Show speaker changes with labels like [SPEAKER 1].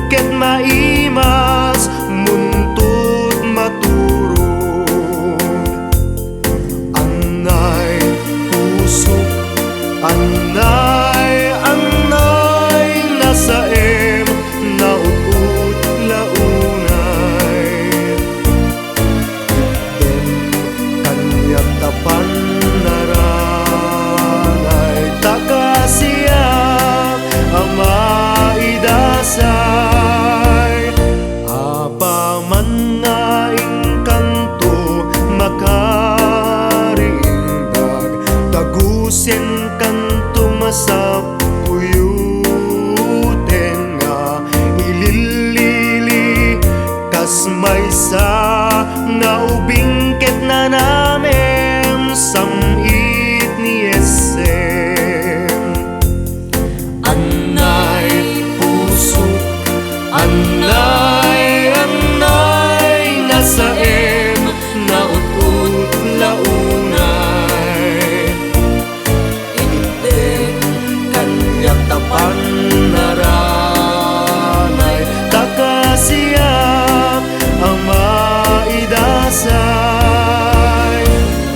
[SPEAKER 1] ket maimas muntut maturog. Anay pusok, anay nasaem naut-ut launay. Den kanyak tapan naranay takasiya maidasay. Apaman nga ingkanto makaringdag, tagusin kanto masapuyuten nga ililili kas maysa nga ubing ket na namen samit ni Esem. Anay pusok, anay nasaem naut-ut launay. Initen kanyak tapan